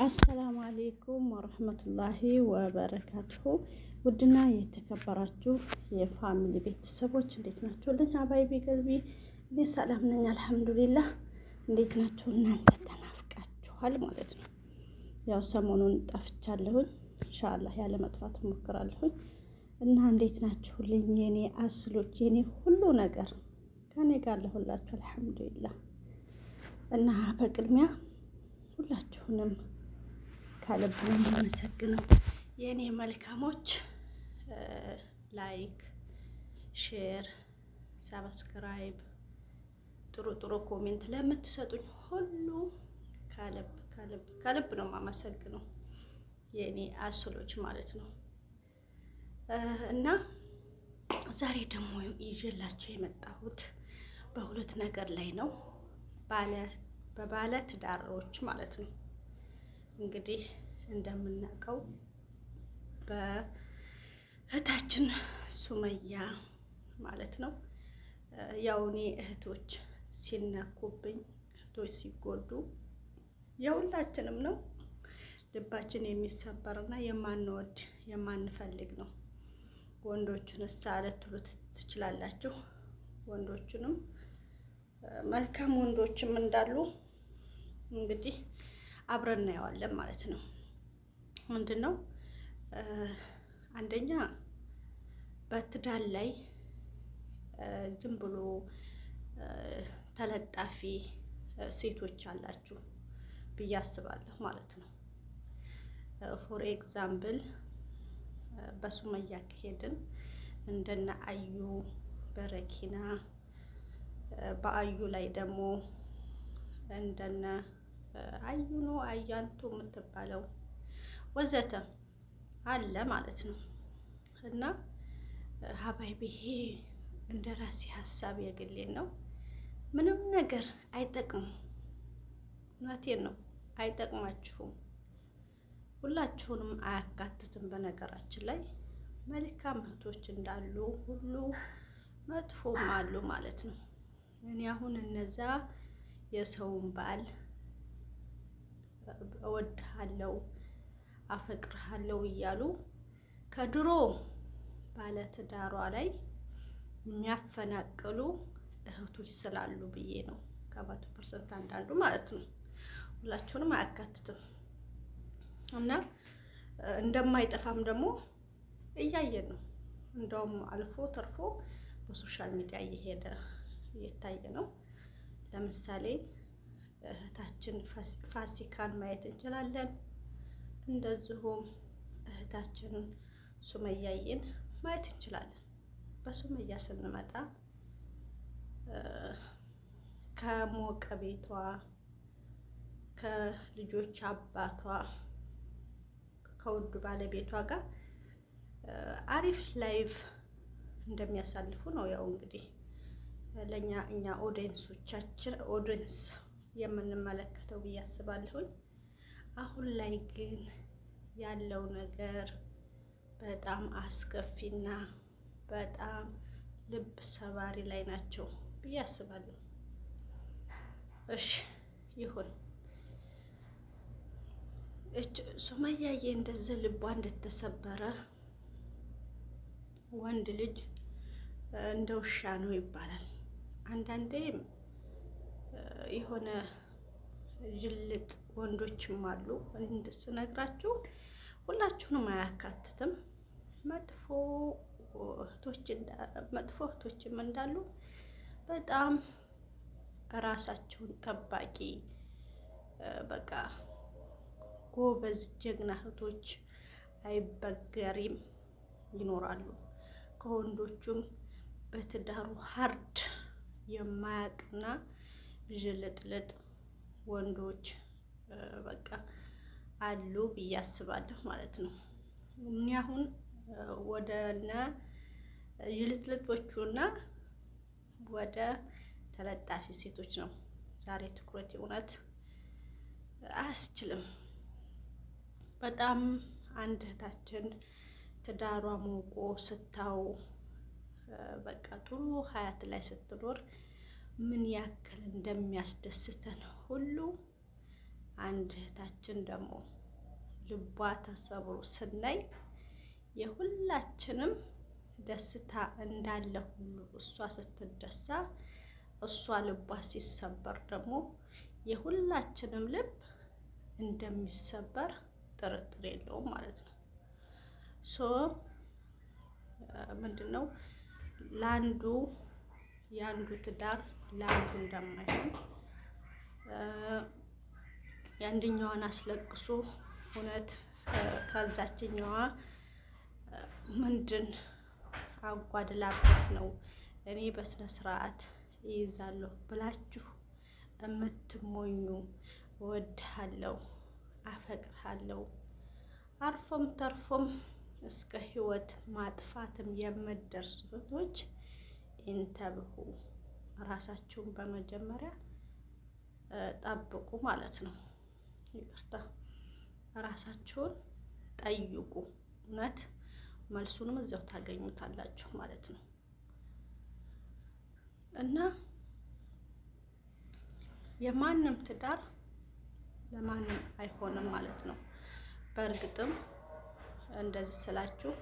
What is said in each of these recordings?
አሰላሙ አሌይኩም ወረህመቱላሂ ወበረካቱሁ። ውድና የተከበራችሁ የፋሚሊ ቤተሰቦች እንዴት ናችሁልኝ? አባይቢ ገልቢ እኔ ሰላም ነኝ አልሐምዱሊላህ። እንዴት ናችሁ እናንተ? ተናፍቃችኋል ማለት ነው። ያው ሰሞኑን ጠፍቻለሁኝ። ኢንሻአላህ ያለ መጥፋት እሞክራለሁኝ እና እንዴት ናችሁልኝ የኔ አስሎች፣ የኔ ሁሉ ነገር ከኔ ጋር ለሁላችሁ አልሐምዱሊላህ። እና በቅድሚያ ሁላችሁንም ከልብ ነው የማመሰግነው የኔ መልካሞች። ላይክ፣ ሼር፣ ሳብስክራይብ፣ ጥሩ ጥሩ ኮሜንት ለምትሰጡኝ ሁሉ ከልብ ከልብ ከልብ ነው የማመሰግነው የኔ አስሎች ማለት ነው። እና ዛሬ ደግሞ ይዤላችሁ የመጣሁት በሁለት ነገር ላይ ነው። በባለ ትዳሮች ማለት ነው። እንግዲህ እንደምናውቀው በእህታችን ሱመያ ማለት ነው። ያው እኔ እህቶች ሲነኩብኝ፣ እህቶች ሲጎዱ የሁላችንም ነው ልባችን የሚሰበርና የማንወድ የማንፈልግ ነው። ወንዶቹን ልትሉ ትችላላችሁ። ወንዶቹንም መልካም ወንዶችም እንዳሉ እንግዲህ አብረን እናየዋለን ማለት ነው። ምንድነው? አንደኛ በትዳር ላይ ዝም ብሎ ተለጣፊ ሴቶች አላችሁ ብዬ አስባለሁ ማለት ነው። ፎር ኤግዛምፕል በሱመያ ከሄድን እንደነ አዩ በረኪና፣ በአዩ ላይ ደግሞ እንደነ አዩ ነው አያንቱ የምትባለው ወዘተ አለ ማለት ነው። እና ሀባይቢ ይሄ እንደ ራሴ ሀሳብ የግሌን ነው። ምንም ነገር አይጠቅሙም። እውነቴን ነው፣ አይጠቅማችሁም። ሁላችሁንም አያካትትም። በነገራችን ላይ መልካም እህቶች እንዳሉ ሁሉ መጥፎም አሉ ማለት ነው። እኔ አሁን እነዛ የሰውን ባል እወድሃለሁ አፈቅርሃለሁ እያሉ ከድሮ ባለትዳሯ ላይ የሚያፈናቅሉ እህቶች ስላሉ ብዬ ነው። ከ100% አንዳንዱ ማለት ነው። ሁላችሁንም አያካትትም እና እንደማይጠፋም ደግሞ እያየን ነው። እንደውም አልፎ ተርፎ በሶሻል ሚዲያ እየታየ ነው። ለምሳሌ እህታችን ፋሲካን ማየት እንችላለን። እንደዚሁም እህታችንን ሱመያዬን ማየት እንችላለን። በሱመያ ስንመጣ ከሞቀ ቤቷ ከልጆች አባቷ ከውዱ ባለቤቷ ጋር አሪፍ ላይፍ እንደሚያሳልፉ ነው። ያው እንግዲህ እኛ ኦዲየንስ የምንመለከተው ብዬ አስባለሁኝ። አሁን ላይ ግን ያለው ነገር በጣም አስከፊና በጣም ልብ ሰባሪ ላይ ናቸው ብዬ አስባለሁ። እሺ ይሁን። ሱመያዬ እንደዚህ ልቧ እንደተሰበረ ወንድ ልጅ እንደ ውሻ ነው ይባላል። አንዳንዴም የሆነ ጅልጥ ወንዶችም አሉ። ስነግራችሁ ሁላችሁንም አያካትትም። መጥፎ እህቶችም እንዳሉ በጣም ራሳቸውን ጠባቂ በቃ ጎበዝ ጀግና እህቶች አይበገሪም ይኖራሉ። ከወንዶቹም በትዳሩ ሀርድ የማያውቅና ዥልጥልጥ ወንዶች በቃ አሉ ብዬ አስባለሁ ማለት ነው። እኔ አሁን ወደነ ዥልጥልጦቹና ወደ ተለጣፊ ሴቶች ነው ዛሬ ትኩረት። እውነት አያስችልም። በጣም አንድ እህታችን ትዳሯ ሞቆ ስታው በቃ ጥሩ ሀያት ላይ ስትኖር ምን ያክል እንደሚያስደስተን ሁሉ አንድ እህታችን ደግሞ ልቧ ተሰብሮ ስናይ የሁላችንም ደስታ እንዳለ ሁሉ እሷ ስትደሳ እሷ ልቧ ሲሰበር ደግሞ የሁላችንም ልብ እንደሚሰበር ጥርጥር የለውም ማለት ነው። ሶ ምንድነው ለአንዱ የአንዱ ትዳር ለአንዱ እንደማይሆን የአንደኛዋን አስለቅሶ እውነት ከዛችኛዋ ምንድን አጓድላበት ነው እኔ በስነ ስርዓት ይይዛለሁ ብላችሁ እምትሞኙ እወድሃለሁ፣ አፈቅርሃለሁ አርፎም ተርፎም እስከ ህይወት ማጥፋትም የምትደርሱ እህቶች ኢንተብሁ ራሳችሁን በመጀመሪያ ጠብቁ ማለት ነው። ይቅርታ ራሳችሁን ጠይቁ። እውነት መልሱንም እዛው ታገኙታላችሁ ማለት ነው። እና የማንም ትዳር ለማንም አይሆንም ማለት ነው። በእርግጥም እንደዚህ ስላችሁ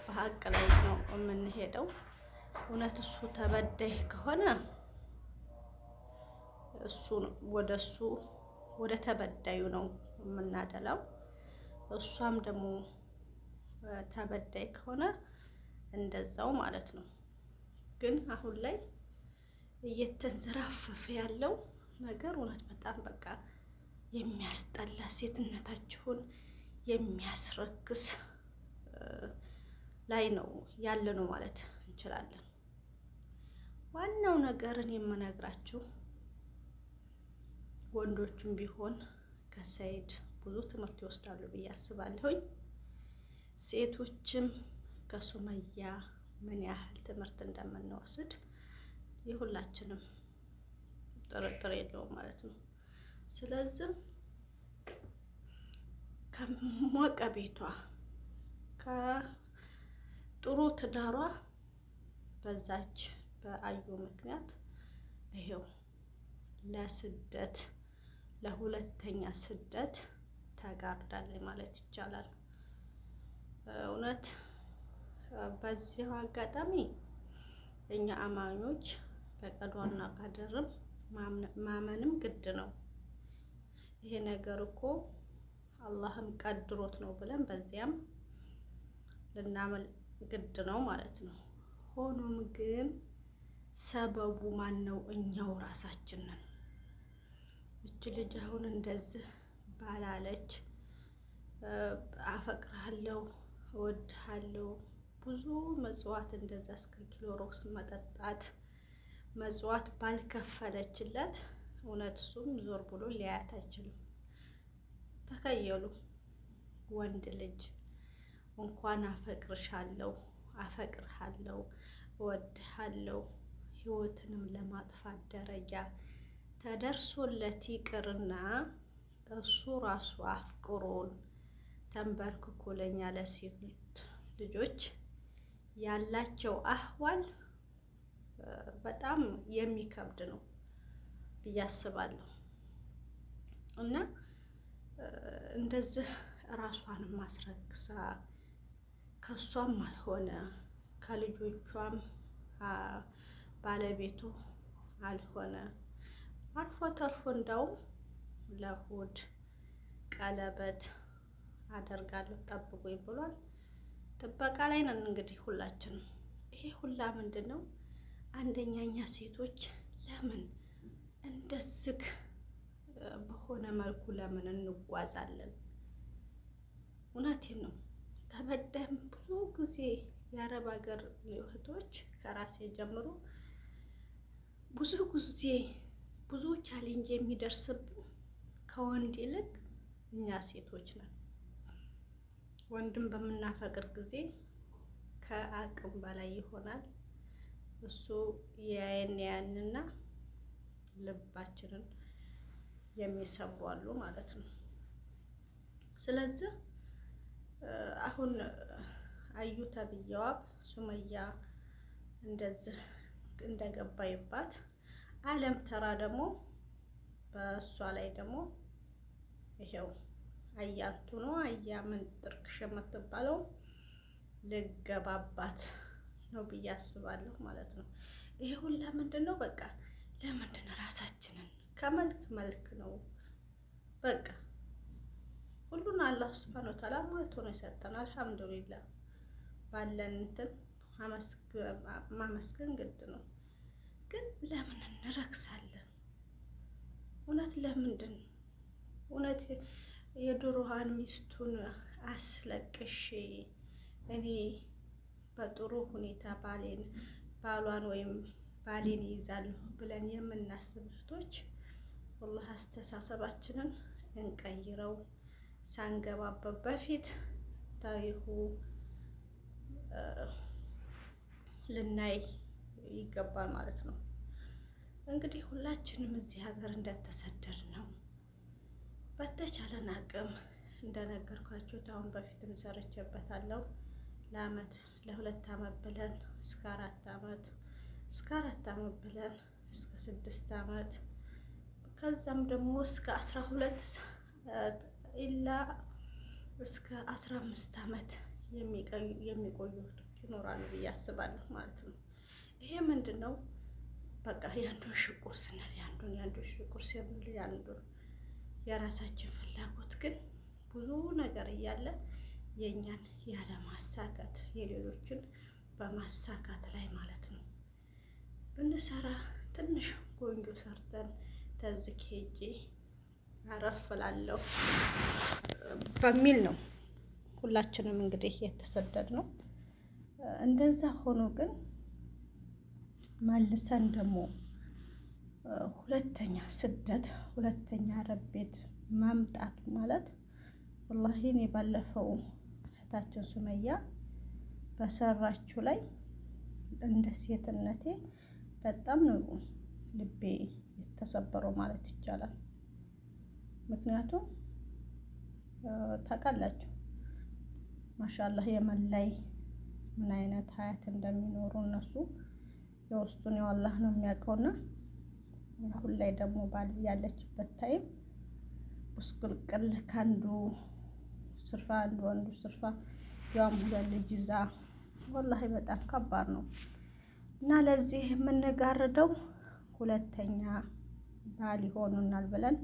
በሀቅ ላይ ነው የምንሄደው። እውነት እሱ ተበዳይ ከሆነ እሱ ወደ ተበዳዩ ነው የምናደላው። እሷም ደግሞ ተበዳይ ከሆነ እንደዛው ማለት ነው። ግን አሁን ላይ እየተንዘራፈፈ ያለው ነገር እውነት በጣም በቃ የሚያስጠላ ሴትነታችሁን የሚያስረክስ ላይ ነው ያለ ነው ማለት እንችላለን። ዋናው ነገርን የምነግራችሁ ወንዶቹም ቢሆን ከሰይድ ብዙ ትምህርት ይወስዳሉ ብዬ አስባለሁኝ። ሴቶችም ከሱመያ ምን ያህል ትምህርት እንደምንወስድ የሁላችንም ጥርጥር የለውም ማለት ነው። ስለዚህ ከሞቀ ቤቷ ከጥሩ ትዳሯ በዛች በአዩ ምክንያት ይሄው ለስደት ለሁለተኛ ስደት ተጋርዳለች ማለት ይቻላል። እውነት በዚህ አጋጣሚ እኛ አማኞች በቀዷና ቀደርም ማመንም ግድ ነው። ይሄ ነገር እኮ አላህም ቀድሮት ነው ብለን በዚያም ልናመል ግድ ነው ማለት ነው። ሆኖም ግን ሰበቡ ማን ነው? እኛው ራሳችን ነን። እች ልጅ አሁን እንደዚህ ባላለች አፈቅርሃለሁ፣ እወድሃለሁ ብዙ መጽዋት እንደዛ እስከ ክሎሮክስ መጠጣት መጽዋት ባልከፈለችለት እውነት እሱም ዞር ብሎ ሊያያት አይችልም። ተከየሉ ወንድ ልጅ እንኳን አፈቅርሻለሁ፣ አፈቅርሃለሁ፣ እወድሃለሁ ህይወትንም ለማጥፋት ደረጃ ተደርሶለት ይቅርና እሱ ራሱ አፍቅሮን ተንበርክኮ ለኛ ለሴት ልጆች ያላቸው አህዋል በጣም የሚከብድ ነው ብዬ አስባለሁ። እና እንደዚህ ራሷን ማስረክሳ ከሷም አልሆነ ከልጆቿም ባለቤቱ አልሆነ አልፎ ተርፎ እንዳውም ለሆድ ቀለበት አደርጋለሁ ጠብቁኝ ብሏል። ጥበቃ ላይ ነን እንግዲህ ሁላችንም። ይሄ ሁላ ምንድን ነው? አንደኛኛ ሴቶች ለምን እንደዚህ በሆነ መልኩ ለምን እንጓዛለን? እውነቴን ነው። ተበዳይም ብዙ ጊዜ የአረብ ሀገር እህቶች ከራሴ ጀምሮ ብዙ ጊዜ ብዙ ቻሌንጅ የሚደርስብን ከወንድ ይልቅ እኛ ሴቶች ነን። ወንድም በምናፈቅር ጊዜ ከአቅም በላይ ይሆናል። እሱ ያንና ልባችንን የሚሰብሩ አሉ ማለት ነው። ስለዚህ አሁን አዩ ተብዬዋ ሱመያ እንደዚህ እንደገባይባት አለም ተራ ደግሞ በእሷ ላይ ደግሞ ይሄው አያንቱ ነው አያምን ጥርቅሽ የምትባለው ልገባባት ነው ብዬ አስባለሁ ማለት ነው። ይሄ ሁላ ምንድን ነው? በቃ ለምንድን ነው ራሳችንን ከመልክ መልክ ነው በቃ ሁሉን አላህ ሱብሃነሁ ወተዓላ ሞልቶ ነው የሰጠን። አልሐምዱሊላህ ባለን እንትን ማመስገን ግድ ነው። ግን ለምን እንረክሳለን? እውነት ለምንድን ነው? እውነት የድሮዋን ሚስቱን አስለቅሼ እኔ በጥሩ ሁኔታ ባሏን ወይም ባሌን ይይዛለሁ ብለን የምናስብ እህቶች ወላሂ አስተሳሰባችንን እንቀይረው። ሳንገባበት በፊት ታሪኩ ልናይ ይገባል ማለት ነው። እንግዲህ ሁላችንም እዚህ ሀገር እንደተሰደድ ነው በተቻለን አቅም እንደነገርኳችሁ አሁን በፊትም ሰርቼበታለሁ። ለሁለት ዓመት ብለን እስከ 4 ዓመት ብለን እስከ 6 ዓመት ከዛም ደግሞ እስከ 12 ኢላ እስከ 15 ዓመት የሚቆዩ ይኖራሉ ብዬ አስባለሁ ማለት ነው። ይሄ ምንድን ነው? በቃ የአንዱን ሽቁር ስንል የአንዱን ሽቁር ስንል የአንዱን የራሳችን ፍላጎት ግን ብዙ ነገር እያለ የእኛን ያለማሳካት የሌሎችን በማሳካት ላይ ማለት ነው ብንሰራ ትንሽ ጎንጆ ሰርተን ተዝክ ሄጄ አረፍላለሁ በሚል ነው ሁላችንም እንግዲህ የተሰደድ ነው። እንደዛ ሆኖ ግን መልሰን ደግሞ ሁለተኛ ስደት ሁለተኛ አረብ ቤት ማምጣት ማለት ወላሂ እኔ ባለፈው እህታችን ሱመያ በሰራችሁ ላይ እንደ ሴትነቴ በጣም ነው ልቤ የተሰበረው ማለት ይቻላል። ምክንያቱም ታውቃላችሁ ማሻአላህ የመን ላይ ምን አይነት ሀያት እንደሚኖሩ እነሱ የውስጡን አላህ ነው የሚያውቀውና አሁን ላይ ደግሞ ባል ያለችበት ታይም ውስቅልቅል ከአንዱ ስርፋ አንዱ ስርፋ ያም ሁለት ልጅ ይዛ ወላሂ በጣም ከባድ ነው። እና ለዚህ የምንጋርደው ሁለተኛ ባል ይሆኑናል ብለን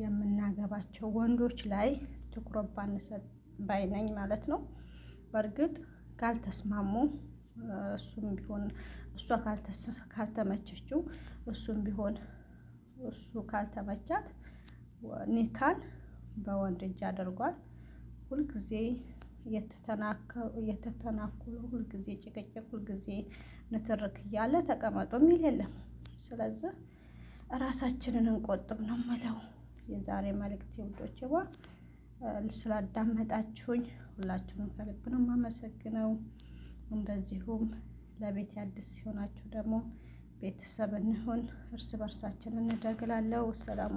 የምናገባቸው ወንዶች ላይ ትኩረት ባንሰጥ ባይነኝ ማለት ነው። በእርግጥ ካልተስማሙ እሱም ቢሆን እሷ ካልተመቸችው እሱም ቢሆን እሱ ካልተመቻት ኒካን በወንድ እጅ አድርጓል። ሁልጊዜ እየተተናኮሉ ሁልጊዜ ጭቅጭቅ ሁልጊዜ ንትርክ እያለ ተቀመጡ የሚል የለም። ስለዚህ ራሳችንን እንቆጥብ ነው የምለው የዛሬ መልእክቴ ውዶቼዋ። ስላዳመጣችሁኝ ሁላችሁንም ከልብ ነው የማመሰግነው። እንደዚሁም ለቤት አዲስ ሲሆናችሁ ደግሞ ቤተሰብ እንሁን፣ እርስ በርሳችን እንደግላለሁ። ሰላም